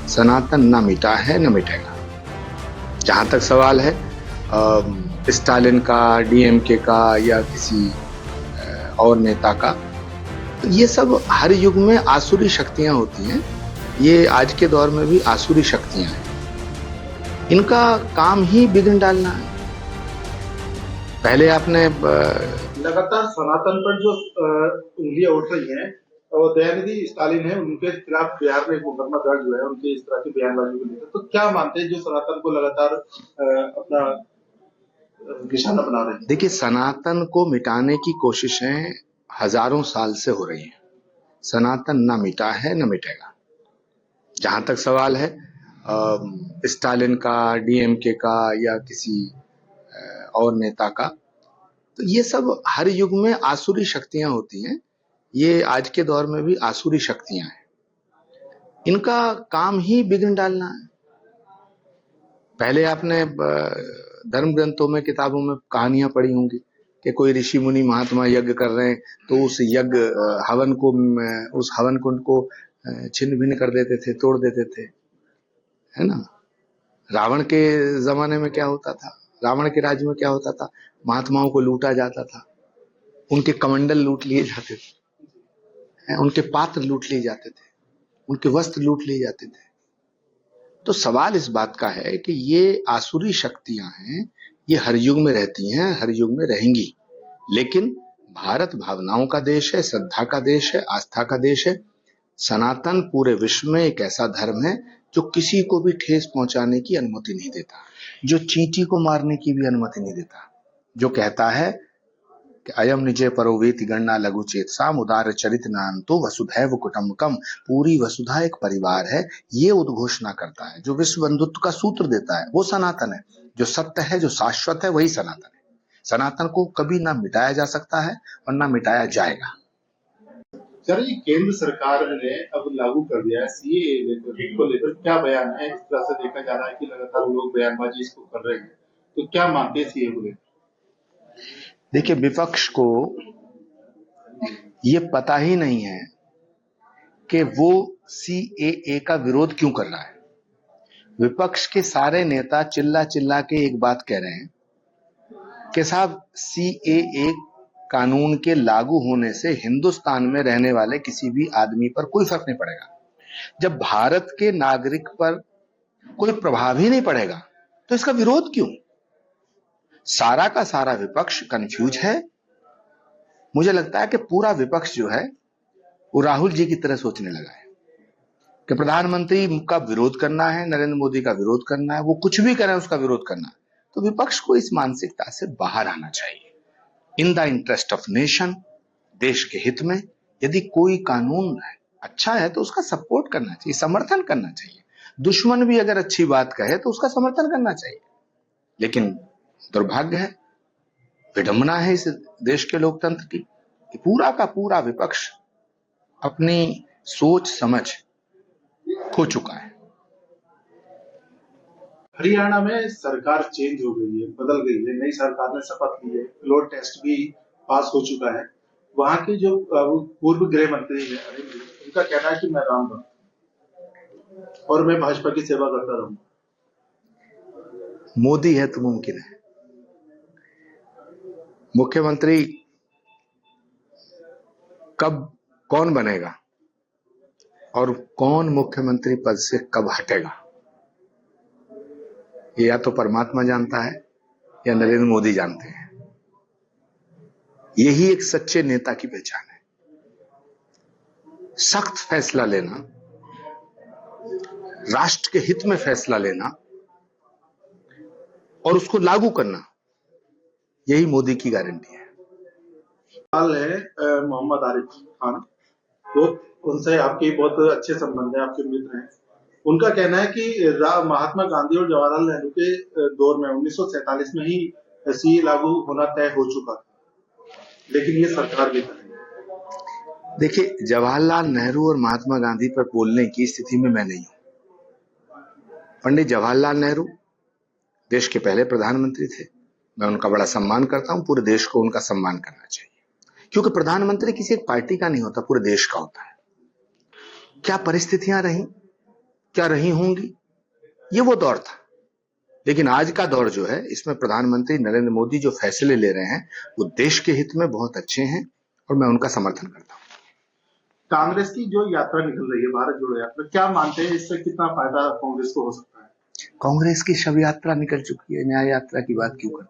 सनातन ना मिटा है न मिटेगा। जहां तक सवाल है स्टालिन का, डीएमके का या किसी और नेता का, तो ये सब हर युग में आसुरी शक्तियां होती हैं। ये आज के दौर में भी आसुरी शक्तियां हैं। इनका काम ही बिघड़ डालना है। पहले आपने लगातार सनातन पर जो उंगलियां उठ रही हैं और दयानिधि स्टालिन है, उनके खिलाफ बिहार में एक मुकदमा दर्ज हुआ है उनके इस तरह की बयानबाजी को लेकर। तो क्या मानते हैं जो सनातन को लगातार अपना निशाना बना रहे हैं? देखिए, सनातन को मिटाने की कोशिशें हजारों साल से हो रही हैं। सनातन ना मिटा है न मिटेगा। जहां तक सवाल है स्टालिन का, डीएमके का या किसी और नेता का, तो ये सब हर युग में आसुरी शक्तियां होती हैं। ये आज के दौर में भी आसुरी शक्तियां हैं। इनका काम ही बिघड़ डालना है। पहले आपने धर्म ग्रंथों में, किताबों में कहानियां पढ़ी होंगी कि कोई ऋषि मुनि महात्मा यज्ञ कर रहे हैं तो उस यज्ञ हवन को, उस हवन कुंड को छिन्न भिन्न कर देते थे, तोड़ देते थे, है ना। रावण के जमाने में क्या होता था, रावण के राज्य में क्या होता था, महात्माओं को लूटा जाता था, उनके कमंडल लूट लिए जाते थे, उनके पात्र लूट लिए जाते थे, उनके वस्त्र लूट लिए जाते थे। तो सवाल इस बात का है कि ये आसुरी शक्तियां हैं, ये हर युग में रहती हैं, हर युग में रहेंगी। लेकिन भारत भावनाओं का देश है, श्रद्धा का देश है, आस्था का देश है। सनातन पूरे विश्व में एक ऐसा धर्म है जो किसी को भी ठेस पहुंचाने की अनुमति नहीं देता, जो चींटी को मारने की भी अनुमति नहीं देता, जो कहता है कि अयम निजे परोवेति गणना लघु चेतसाम उदार चरित नान्तो वसुधैव कुटुम्बकम। पूरी वसुधा एक परिवार है, ये उद्घोषणा करता है। जो विश्व बंधुत्व का सूत्र देता है वो सनातन है। जो सत्य है, जो शाश्वत है, वही सनातन है। सनातन को कभी ना मिटाया जा सकता है और ना मिटाया जाएगा। सर, ये केंद्र सरकार ने अब लागू कर दिया है सीएए को लेकर, क्या बयान है? इस तरह से देखा जा रहा है कि लगातार लोग बयानबाजी इसको कर रहे हैं, तो क्या मानते हैं सीएए को लेकर? देखिए, विपक्ष को ये पता ही नहीं है कि वो सीएए का विरोध क्यों कर रहा है। विपक्ष के सारे नेता चिल्ला चिल्ला के एक बात कह रहे हैं कि साहब, सीएए कानून के लागू होने से हिंदुस्तान में रहने वाले किसी भी आदमी पर कोई फर्क नहीं पड़ेगा। जब भारत के नागरिक पर कोई प्रभाव ही नहीं पड़ेगा तो इसका विरोध क्यों। सारा का सारा विपक्ष कंफ्यूज है। मुझे लगता है कि पूरा विपक्ष जो है वो राहुल जी की तरह सोचने लगा है कि प्रधानमंत्री का विरोध करना है, नरेंद्र मोदी का विरोध करना है, वो कुछ भी करें उसका विरोध करना है। तो विपक्ष को इस मानसिकता से बाहर आना चाहिए। In the interest of nation, देश के हित में यदि कोई कानून अच्छा है तो उसका सपोर्ट करना चाहिए, समर्थन करना चाहिए। दुश्मन भी अगर अच्छी बात कहे तो उसका समर्थन करना चाहिए। लेकिन दुर्भाग्य है, विडंबना है इस देश के लोकतंत्र की कि पूरा का पूरा विपक्ष अपनी सोच समझ खो चुका है। हरियाणा में सरकार चेंज हो गई है, बदल गई है, नई सरकार ने शपथ ली है, फ्लोर टेस्ट भी पास हो चुका है। वहां के जो पूर्व गृह मंत्री है अनिल जी, उनका कहना है कि मैं रहूंगा और मैं भाजपा की सेवा करता रहूंगा। मोदी है तो मुमकिन है। मुख्यमंत्री कब कौन बनेगा और कौन मुख्यमंत्री पद से कब हटेगा, ये या तो परमात्मा जानता है या नरेंद्र मोदी जानते हैं। यही एक सच्चे नेता की पहचान है। सख्त फैसला लेना, राष्ट्र के हित में फैसला लेना और उसको लागू करना, यही मोदी की गारंटी है। सवाल है मोहम्मद आरिफ खान, तो उनसे आपके बहुत अच्छे संबंध है, आपके मित्र हैं। उनका कहना है कि महात्मा गांधी और जवाहरलाल नेहरू के दौर में 1947 में ही सीए लागू होना तय हो चुका था, लेकिन ये सरकार भी करेगी। देखिए, जवाहरलाल नेहरू और महात्मा गांधी पर बोलने की स्थिति में मैं नहीं हूं। पंडित जवाहरलाल नेहरू देश के पहले प्रधानमंत्री थे। मैं उनका बड़ा सम्मान करता हूं। पूरे देश को उनका सम्मान करना चाहिए, क्योंकि प्रधानमंत्री किसी एक पार्टी का नहीं होता, पूरे देश का होता है। क्या परिस्थितियां रही क्या रही होंगी, ये वो दौर था। लेकिन आज का दौर जो है, इसमें प्रधानमंत्री नरेंद्र मोदी जो फैसले ले रहे हैं वो देश के हित में बहुत अच्छे हैं और मैं उनका समर्थन करता हूं। कांग्रेस की जो यात्रा निकल रही है, भारत जोड़ो यात्रा, क्या मानते हैं इससे कितना फायदा कांग्रेस को हो सकता है? कांग्रेस की शव यात्रा निकल चुकी है, न्याय यात्रा की बात क्यों करते हैं?